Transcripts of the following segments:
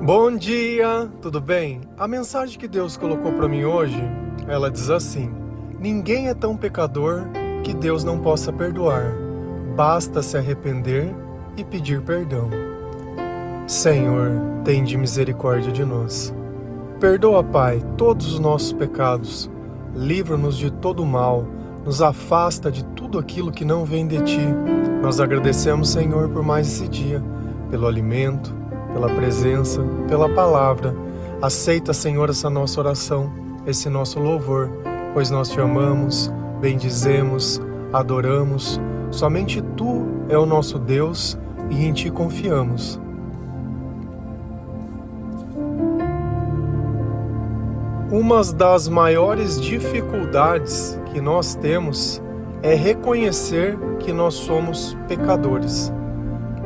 Bom dia, tudo bem? A mensagem que Deus colocou para mim hoje, ela diz assim: ninguém é tão pecador que Deus não possa perdoar. Basta se arrepender e pedir perdão. Senhor, tende misericórdia de nós. Perdoa, Pai, todos os nossos pecados. Livra-nos de todo mal. Nos afasta de tudo aquilo que não vem de Ti. Nós agradecemos, Senhor, por mais esse dia, pelo alimento, pela presença, pela palavra. Aceita, Senhor, essa nossa oração, esse nosso louvor, pois nós Te amamos, bendizemos, adoramos. Somente Tu é o nosso Deus e em Ti confiamos. Uma das maiores dificuldades que nós temos é reconhecer que nós somos pecadores.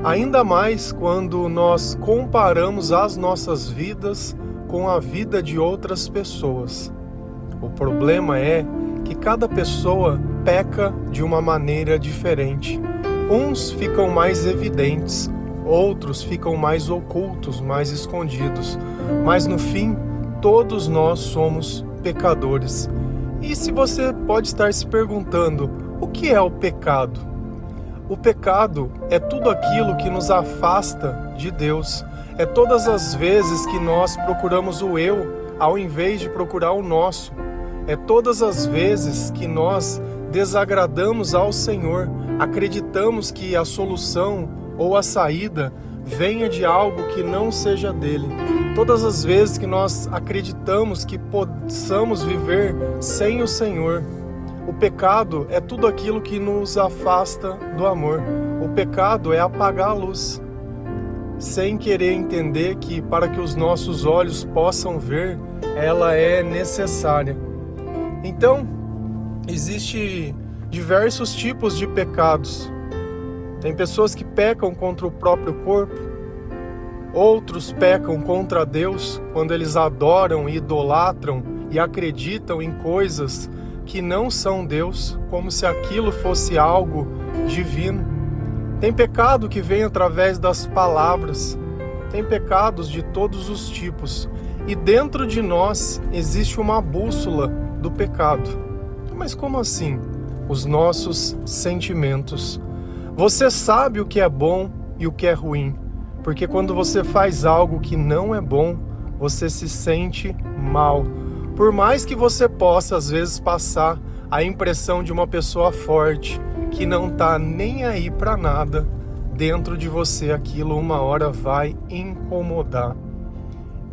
Ainda mais quando nós comparamos as nossas vidas com a vida de outras pessoas. O problema é que cada pessoa peca de uma maneira diferente. Uns ficam mais evidentes, outros ficam mais ocultos, mais escondidos. Mas no fim, todos nós somos pecadores. E se você pode estar se perguntando, o que é o pecado? O pecado é tudo aquilo que nos afasta de Deus. É todas as vezes que nós procuramos o eu ao invés de procurar o nosso. É todas as vezes que nós desagradamos ao Senhor, acreditamos que a solução ou a saída venha de algo que não seja dele. Todas as vezes que nós acreditamos que possamos viver sem o Senhor. O pecado é tudo aquilo que nos afasta do amor. O pecado é apagar a luz, sem querer entender que para que os nossos olhos possam ver, ela é necessária. Então, existem diversos tipos de pecados. Tem pessoas que pecam contra o próprio corpo, outros pecam contra Deus quando eles adoram e idolatram e acreditam em coisas que não são Deus, como se aquilo fosse algo divino. Tem pecado que vem através das palavras, tem pecados de todos os tipos, e dentro de nós existe uma bússola do pecado. Mas como assim? Os nossos sentimentos. Você sabe o que é bom e o que é ruim, porque quando você faz algo que não é bom, você se sente mal. Por mais que você possa, às vezes, passar a impressão de uma pessoa forte, que não está nem aí para nada, dentro de você aquilo uma hora vai incomodar.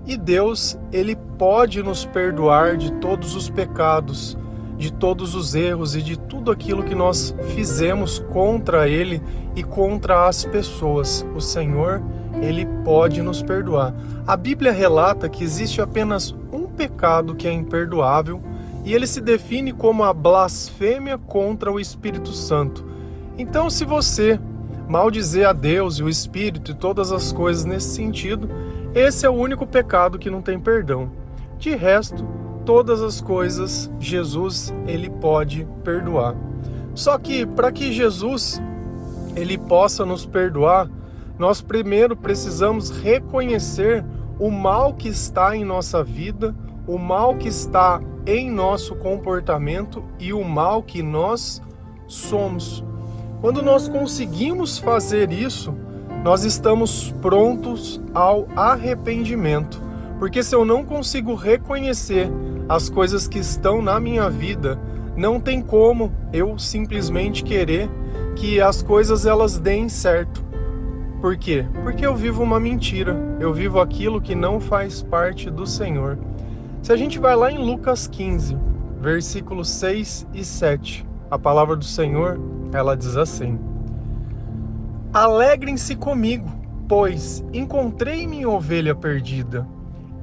E Deus, Ele pode nos perdoar de todos os pecados, de todos os erros e de tudo aquilo que nós fizemos contra Ele e contra as pessoas. O Senhor, Ele pode nos perdoar. A Bíblia relata que existe apenas um pecado que é imperdoável e ele se define como a blasfêmia contra o Espírito Santo. Então, se você maldizer a Deus e o Espírito e todas as coisas nesse sentido, esse é o único pecado que não tem perdão. De resto, todas as coisas, Jesus, Ele pode perdoar. Só que para que Jesus, Ele possa nos perdoar, nós primeiro precisamos reconhecer o mal que está em nossa vida, o mal que está em nosso comportamento e o mal que nós somos. Quando nós conseguimos fazer isso, nós estamos prontos ao arrependimento. Porque se eu não consigo reconhecer as coisas que estão na minha vida, não tem como eu simplesmente querer que as coisas elas deem certo. Por quê? Porque eu vivo uma mentira, eu vivo aquilo que não faz parte do Senhor. Se a gente vai lá em Lucas 15, versículos 6 e 7, a palavra do Senhor, ela diz assim: Alegrem-se comigo, pois encontrei minha ovelha perdida.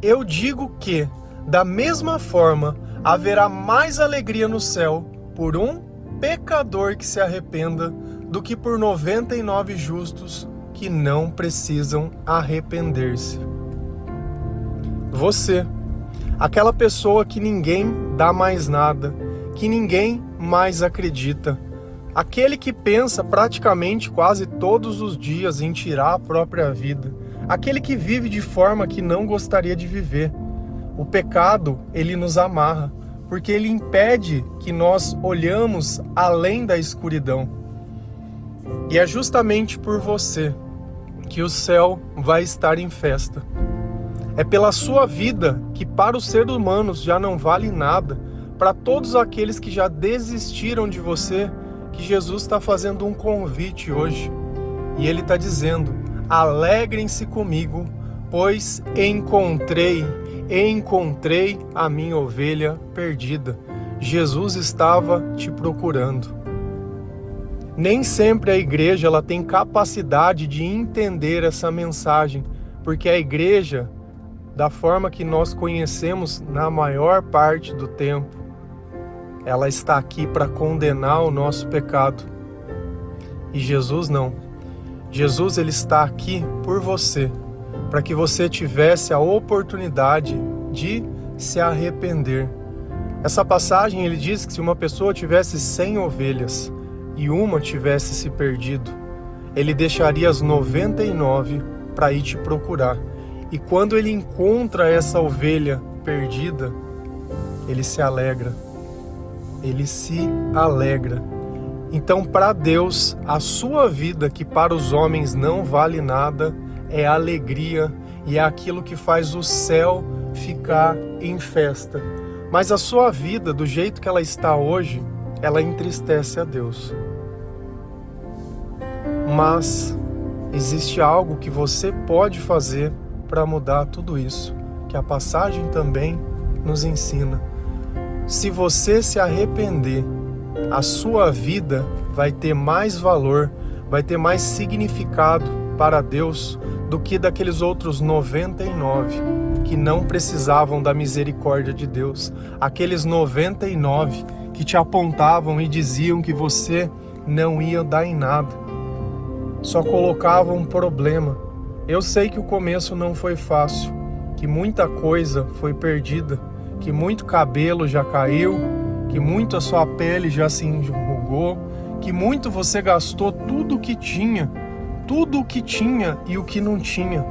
Eu digo que, da mesma forma, haverá mais alegria no céu por um pecador que se arrependa do que por 99 justos que não precisam arrepender-se. Você, aquela pessoa que ninguém dá mais nada, que ninguém mais acredita, aquele que pensa praticamente quase todos os dias em tirar a própria vida, aquele que vive de forma que não gostaria de viver. O pecado, ele nos amarra, porque ele impede que nós olhamos além da escuridão. E é justamente por você que o céu vai estar em festa. É pela sua vida, que para os seres humanos já não vale nada, para todos aqueles que já desistiram de você, que Jesus está fazendo um convite hoje. E Ele está dizendo: alegrem-se comigo, pois encontrei a minha ovelha perdida. Jesus estava te procurando. Nem sempre a igreja ela tem capacidade de entender essa mensagem, porque a igreja, da forma que nós conhecemos na maior parte do tempo, ela está aqui para condenar o nosso pecado. E Jesus não. Jesus ele está aqui por você, para que você tivesse a oportunidade de se arrepender. Essa passagem ele diz que se uma pessoa tivesse 100 ovelhas e uma tivesse se perdido, ele deixaria as 99 para ir te procurar. E quando ele encontra essa ovelha perdida, ele se alegra. Ele se alegra. Então, para Deus, a sua vida, que para os homens não vale nada, é alegria e é aquilo que faz o céu ficar em festa. Mas a sua vida, do jeito que ela está hoje, ela entristece a Deus. Mas existe algo que você pode fazer para mudar tudo isso, que a passagem também nos ensina. Se você se arrepender, a sua vida vai ter mais valor, vai ter mais significado para Deus do que daqueles outros 99 que não precisavam da misericórdia de Deus. Aqueles 99 que te apontavam e diziam que você não ia dar em nada. Só colocavam um problema. Eu sei que o começo não foi fácil, que muita coisa foi perdida, que muito cabelo já caiu, que muito a sua pele já se enrugou, que muito você gastou tudo o que tinha e o que não tinha.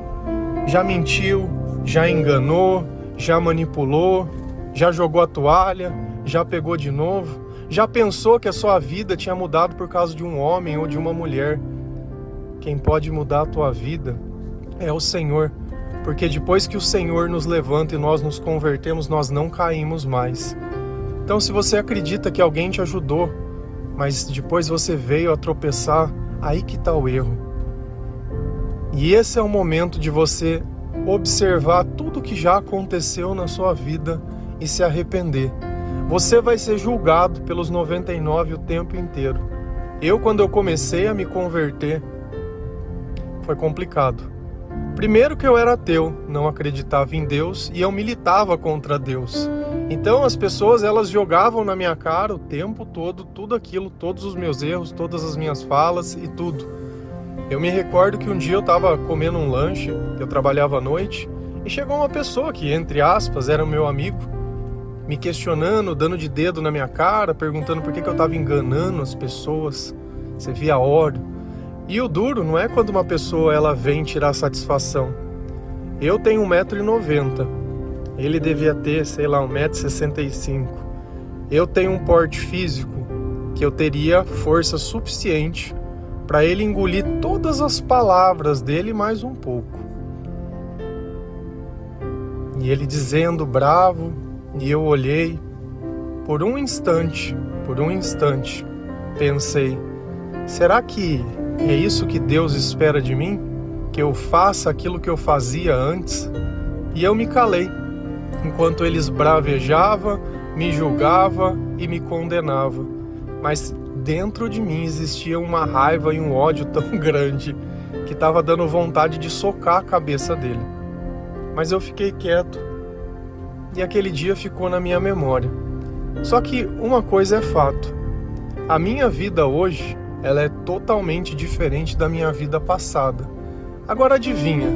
Já mentiu, já enganou, já manipulou, já jogou a toalha, já pegou de novo, já pensou que a sua vida tinha mudado por causa de um homem ou de uma mulher. Quem pode mudar a tua vida é o Senhor, porque depois que o Senhor nos levanta e nós nos convertemos, nós não caímos mais. Então, se você acredita que alguém te ajudou, mas depois você veio a tropeçar, aí que está o erro. E esse é o momento de você observar tudo que já aconteceu na sua vida e se arrepender. Você vai ser julgado pelos 99 o tempo inteiro. Quando eu comecei a me converter, foi complicado. Primeiro que eu era ateu, não acreditava em Deus e eu militava contra Deus. Então as pessoas elas jogavam na minha cara o tempo todo, tudo aquilo, todos os meus erros, todas as minhas falas e tudo. Eu me recordo que um dia eu estava comendo um lanche, eu trabalhava à noite, e chegou uma pessoa que, entre aspas, era meu amigo, me questionando, dando de dedo na minha cara, perguntando por que eu estava enganando as pessoas. Você via ódio. E o duro não é quando uma pessoa ela vem tirar satisfação. Eu tenho 1,90 m. Ele devia ter, 1,65 m. Eu tenho um porte físico que eu teria força suficiente para ele engolir todas as palavras dele mais um pouco. E ele dizendo bravo, e eu olhei. Por um instante, pensei, será que é isso que Deus espera de mim? Que eu faça aquilo que eu fazia antes? E eu me calei, enquanto ele esbravejava, me julgava e me condenava. Mas dentro de mim existia uma raiva e um ódio tão grande que estava dando vontade de socar a cabeça dele. Mas eu fiquei quieto e aquele dia ficou na minha memória. Só que uma coisa é fato, a minha vida hoje ela é totalmente diferente da minha vida passada. Agora adivinha,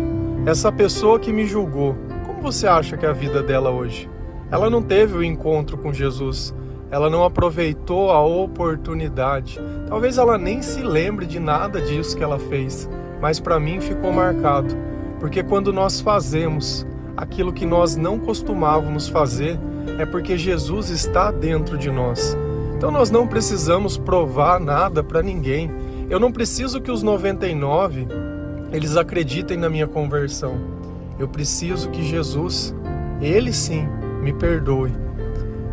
essa pessoa que me julgou, como você acha que é a vida dela hoje? Ela não teve o encontro com Jesus, ela não aproveitou a oportunidade. Talvez ela nem se lembre de nada disso que ela fez, mas para mim ficou marcado, Porque quando nós fazemos aquilo que nós não costumávamos fazer, é porque Jesus está dentro de nós. Então nós não precisamos provar nada para ninguém. Eu não preciso que os 99 eles acreditem na minha conversão. Eu preciso que Jesus, Ele sim, me perdoe.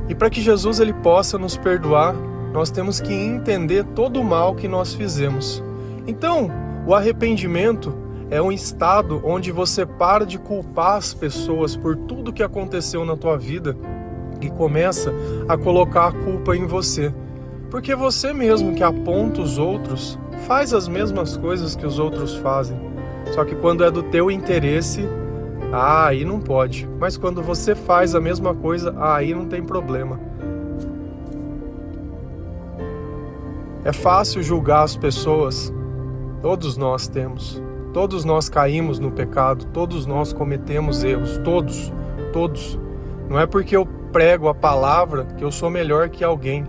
E para que Jesus ele possa nos perdoar, nós temos que entender todo o mal que nós fizemos. Então, o arrependimento é um estado onde você para de culpar as pessoas por tudo que aconteceu na tua vida e começa a colocar a culpa em você. Porque você mesmo que aponta os outros, faz as mesmas coisas que os outros fazem. Só que quando é do teu interesse, aí não pode. Mas quando você faz a mesma coisa, aí não tem problema. É fácil julgar as pessoas. Todos nós temos. Todos nós caímos no pecado. Todos nós cometemos erros. Todos. Não é porque eu prego a palavra que eu sou melhor que alguém.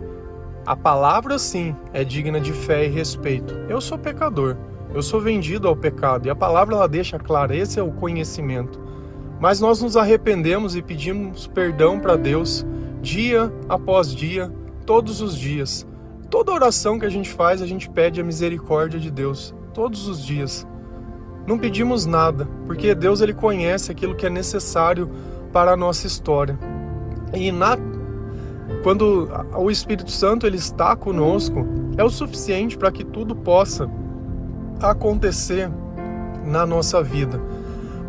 A palavra sim é digna de fé e respeito. Eu sou pecador. Eu sou vendido ao pecado. E a palavra ela deixa claro. Esse é o conhecimento. Mas nós nos arrependemos e pedimos perdão para Deus dia após dia, todos os dias. Toda oração que a gente faz, a gente pede a misericórdia de Deus, todos os dias. Não pedimos nada, porque Deus ele conhece aquilo que é necessário para a nossa história. E quando o Espírito Santo ele está conosco, é o suficiente para que tudo possa acontecer na nossa vida.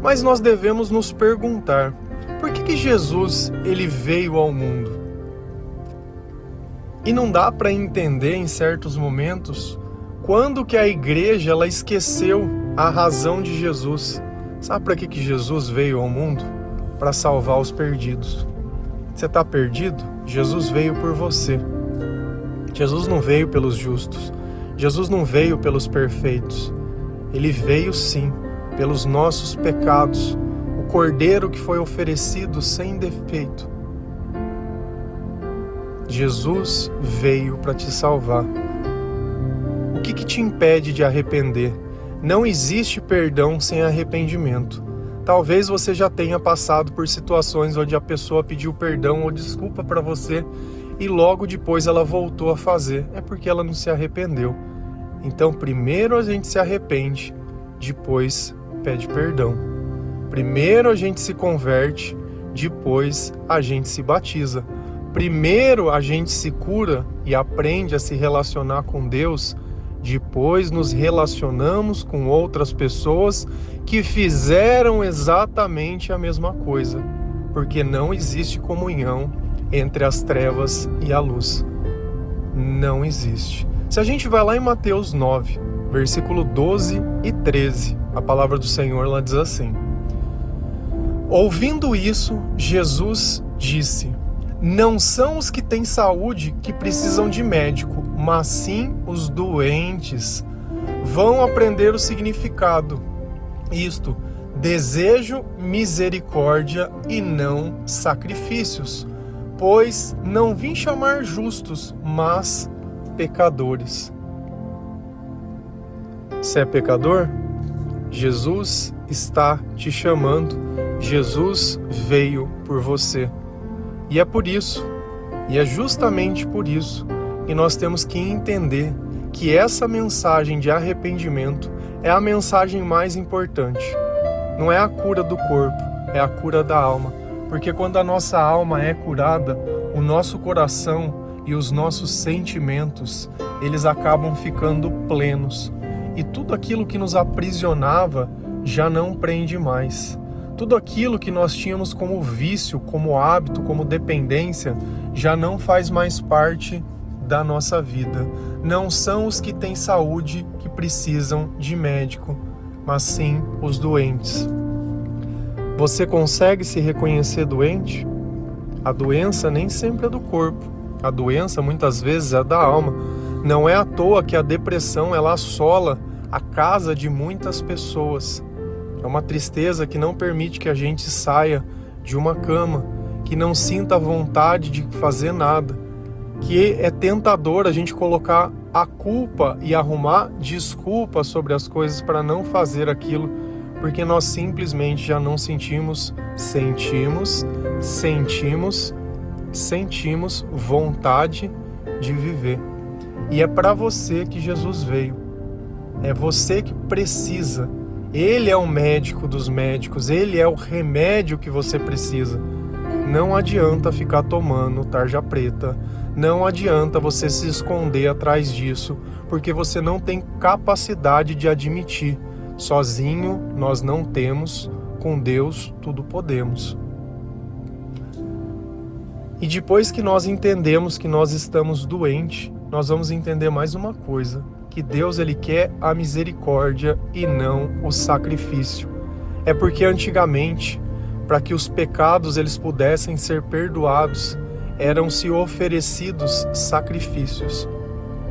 Mas nós devemos nos perguntar, por que Jesus ele veio ao mundo? E não dá para entender em certos momentos quando que a igreja ela esqueceu a razão de Jesus. Sabe para que Jesus veio ao mundo? Para salvar os perdidos. Você está perdido? Jesus veio por você. Jesus não veio pelos justos. Jesus não veio pelos perfeitos. Ele veio sim pelos nossos pecados, o Cordeiro que foi oferecido sem defeito. Jesus veio para te salvar. O que te impede de arrepender? Não existe perdão sem arrependimento. Talvez você já tenha passado por situações onde a pessoa pediu perdão ou desculpa para você e logo depois ela voltou a fazer. É porque ela não se arrependeu. Então primeiro a gente se arrepende, depois pede perdão. Primeiro a gente se converte, depois a gente se batiza. Primeiro a gente se cura e aprende a se relacionar com Deus, depois nos relacionamos com outras pessoas que fizeram exatamente a mesma coisa, porque não existe comunhão entre as trevas e a luz. Não existe. Se a gente vai lá em Mateus 9, versículo 12 e 13, a palavra do Senhor lá diz assim: ouvindo isso, Jesus disse: não são os que têm saúde que precisam de médico, mas sim os doentes. Vão aprender o significado. Isto, desejo misericórdia e não sacrifícios, pois não vim chamar justos, mas pecadores. Você é pecador? Jesus está te chamando. Jesus veio por você. E é por isso, e é justamente por isso, que nós temos que entender que essa mensagem de arrependimento é a mensagem mais importante. Não é a cura do corpo, é a cura da alma. Porque quando a nossa alma é curada, o nosso coração e os nossos sentimentos, eles acabam ficando plenos. E tudo aquilo que nos aprisionava já não prende mais. Tudo aquilo que nós tínhamos como vício, como hábito, como dependência, já não faz mais parte da nossa vida. Não são os que têm saúde que precisam de médico, mas sim os doentes. Você consegue se reconhecer doente? A doença nem sempre é do corpo. A doença muitas vezes é da alma. Não é à toa que a depressão ela assola a casa de muitas pessoas. É uma tristeza que não permite que a gente saia de uma cama, que não sinta vontade de fazer nada, que é tentador a gente colocar a culpa e arrumar desculpas sobre as coisas para não fazer aquilo, porque nós simplesmente já não sentimos vontade de viver. E é para você que Jesus veio. É você que precisa. Ele é o médico dos médicos, ele é o remédio que você precisa. Não adianta ficar tomando tarja preta, não adianta você se esconder atrás disso, porque você não tem capacidade de admitir. Sozinho nós não temos, com Deus tudo podemos. E depois que nós entendemos que nós estamos doentes, nós vamos entender mais uma coisa, que Deus ele quer a misericórdia e não o sacrifício. É porque antigamente, para que os pecados eles pudessem ser perdoados, eram-se oferecidos sacrifícios.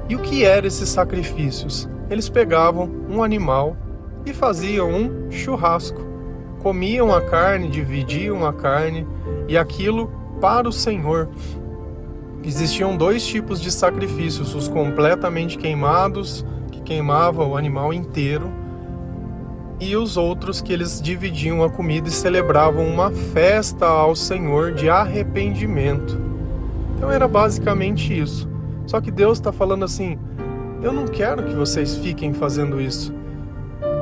E o que eram esses sacrifícios? Eles pegavam um animal e faziam um churrasco. Comiam a carne, dividiam a carne, e aquilo para o Senhor. Existiam dois tipos de sacrifícios, os completamente queimados, que queimavam o animal inteiro, e os outros que eles dividiam a comida e celebravam uma festa ao Senhor de arrependimento. Então era basicamente isso. Só que Deus está falando assim, eu não quero que vocês fiquem fazendo isso.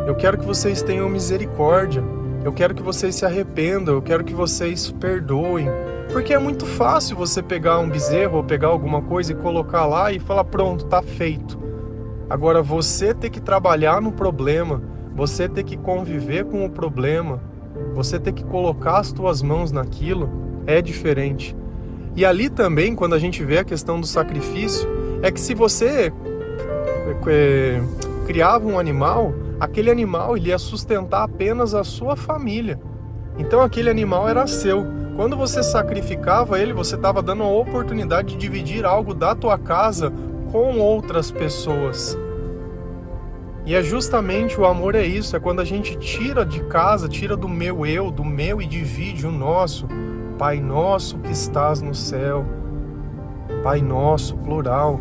Eu quero que vocês tenham misericórdia. Eu quero que vocês se arrependam. Eu quero que vocês perdoem. Porque é muito fácil você pegar um bezerro ou pegar alguma coisa e colocar lá e falar, pronto, tá feito. Agora você ter que trabalhar no problema, você ter que conviver com o problema, você ter que colocar as tuas mãos naquilo, é diferente. E ali também, quando a gente vê a questão do sacrifício, é que se você criava um animal, aquele animal ele ia sustentar apenas a sua família. Então aquele animal era seu. Quando você sacrificava ele, você estava dando a oportunidade de dividir algo da tua casa com outras pessoas. E é justamente o amor é isso, é quando a gente tira de casa, tira do meu e divide o nosso. Pai nosso que estás no céu. Pai nosso, plural.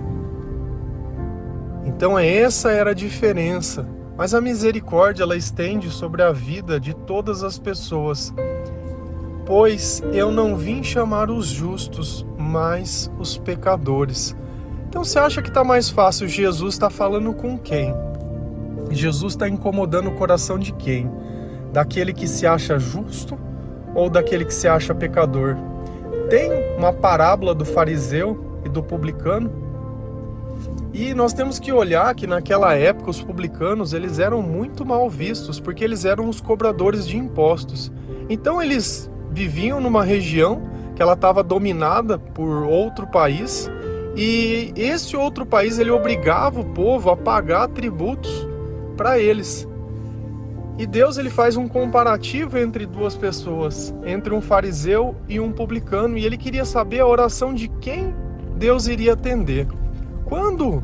Então essa era a diferença. Mas a misericórdia ela estende sobre a vida de todas as pessoas. Pois eu não vim chamar os justos, mas os pecadores. Então você acha que está mais fácil? Jesus está falando com quem? Jesus está incomodando o coração de quem? Daquele que se acha justo ou daquele que se acha pecador? Tem uma parábola do fariseu e do publicano. E nós temos que olhar que naquela época os publicanos eles eram muito mal vistos, porque eles eram os cobradores de impostos. Então eles viviam numa região que ela estava dominada por outro país, e esse outro país ele obrigava o povo a pagar tributos para eles. E Deus ele faz um comparativo entre duas pessoas, entre um fariseu e um publicano, e ele queria saber a oração de quem Deus iria atender. Quando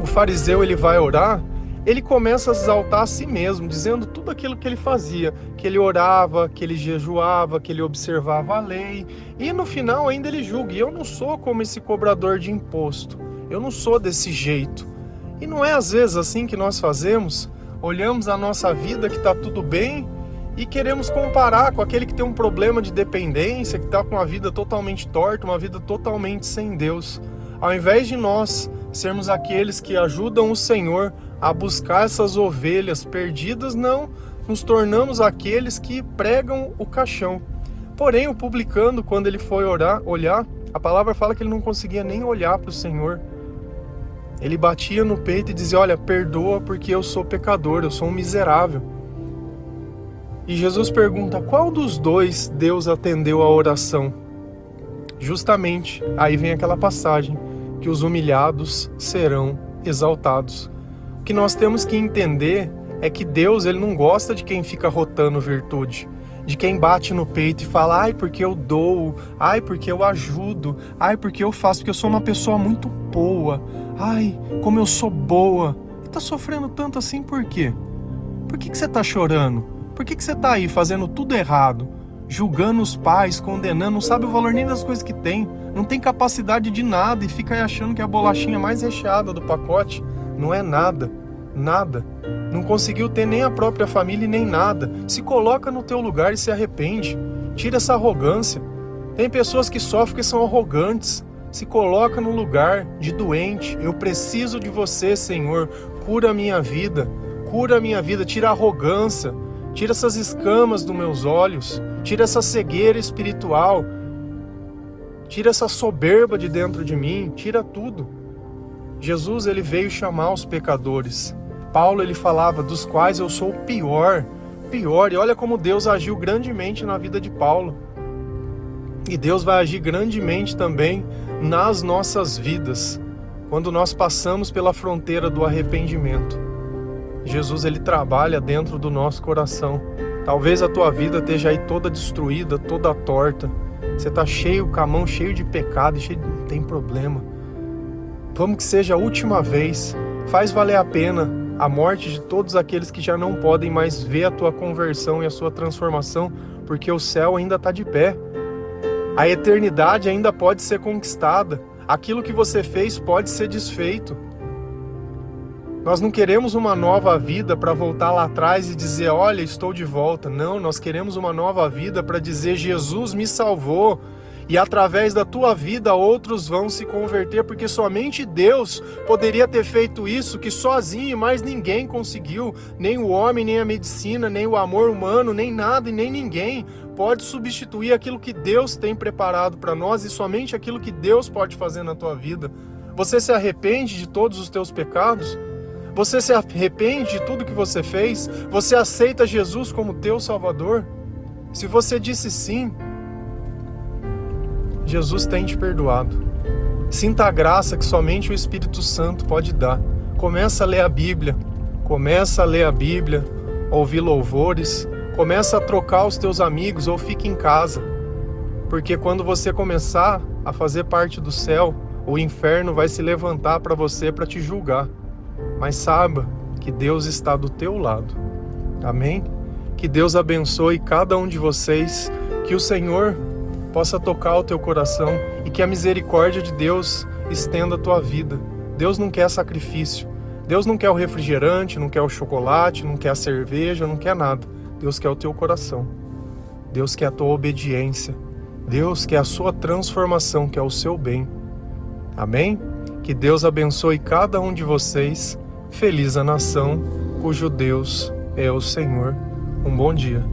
o fariseu ele vai orar, ele começa a exaltar a si mesmo, dizendo tudo aquilo que ele fazia, que ele orava, que ele jejuava, que ele observava a lei, e no final ainda ele julga, eu não sou como esse cobrador de imposto, eu não sou desse jeito. E não é às vezes assim que nós fazemos? Olhamos a nossa vida que está tudo bem e queremos comparar com aquele que tem um problema de dependência, que está com uma vida totalmente torta, uma vida totalmente sem Deus. Ao invés de nós sermos aqueles que ajudam o Senhor a buscar essas ovelhas perdidas, não, nos tornamos aqueles que pregam o caixão. Porém, o publicano, quando ele foi olhar, a palavra fala que ele não conseguia nem olhar para o Senhor. Ele batia no peito e dizia, olha, perdoa porque eu sou pecador, eu sou um miserável. E Jesus pergunta, qual dos dois Deus atendeu a oração? Justamente, aí vem aquela passagem, que os humilhados serão exaltados. O que nós temos que entender é que Deus ele não gosta de quem fica rotando virtude, de quem bate no peito e fala, ai porque eu dou, ai porque eu ajudo, ai porque eu faço, porque eu sou uma pessoa muito boa, ai como eu sou boa. E tá sofrendo tanto assim por quê? Por que você está chorando? Por que você está aí fazendo tudo errado? Julgando os pais, condenando, não sabe o valor nem das coisas que tem, não tem capacidade de nada e fica aí achando que é a bolachinha mais recheada do pacote. Não é nada, nada. não conseguiu ter nem a própria família e nem nada. Se coloca no teu lugar e se arrepende. Tira essa arrogância. Tem pessoas que sofrem porque são arrogantes. Se coloca no lugar de doente. Eu preciso de você, Senhor. Cura a minha vida. Cura a minha vida. Tira a arrogância. Tira essas escamas dos meus olhos. Tira essa cegueira espiritual. Tira essa soberba de dentro de mim. Tira tudo. Jesus, ele veio chamar os pecadores. Paulo, ele falava, dos quais eu sou o pior. Pior. E olha como Deus agiu grandemente na vida de Paulo. E Deus vai agir grandemente também nas nossas vidas, quando nós passamos pela fronteira do arrependimento. Jesus, ele trabalha dentro do nosso coração. Talvez a tua vida esteja aí toda destruída, toda torta. Você está cheio, com a mão cheio de pecado, não tem problema. Vamos que seja a última vez. Faz valer a pena a morte de todos aqueles que já não podem mais ver a tua conversão e a sua transformação, porque o céu ainda está de pé. A eternidade ainda pode ser conquistada. Aquilo que você fez pode ser desfeito. Nós não queremos uma nova vida para voltar lá atrás e dizer, olha, estou de volta. Não, nós queremos uma nova vida para dizer, Jesus me salvou. E através da tua vida outros vão se converter, porque somente Deus poderia ter feito isso, que sozinho e mais ninguém conseguiu. Nem o homem, nem a medicina, nem o amor humano, nem nada e nem ninguém pode substituir aquilo que Deus tem preparado para nós e somente aquilo que Deus pode fazer na tua vida. Você se arrepende de todos os teus pecados? Você se arrepende de tudo que você fez? Você aceita Jesus como teu Salvador? Se você disse sim, Jesus tem te perdoado. Sinta a graça que somente o Espírito Santo pode dar. Começa a ler a Bíblia. Começa a ler a Bíblia, ouvir louvores. Começa a trocar os teus amigos ou fique em casa. Porque quando você começar a fazer parte do céu, o inferno vai se levantar para você para te julgar. Mas saiba que Deus está do teu lado. Amém? Que Deus abençoe cada um de vocês. Que o Senhor possa tocar o teu coração e que a misericórdia de Deus estenda a tua vida. Deus não quer sacrifício. Deus não quer o refrigerante, não quer o chocolate, não quer a cerveja, não quer nada. Deus quer o teu coração. Deus quer a tua obediência. Deus quer a sua transformação, que é o seu bem. Amém? Que Deus abençoe cada um de vocês. Feliz a nação cujo Deus é o Senhor. Um bom dia.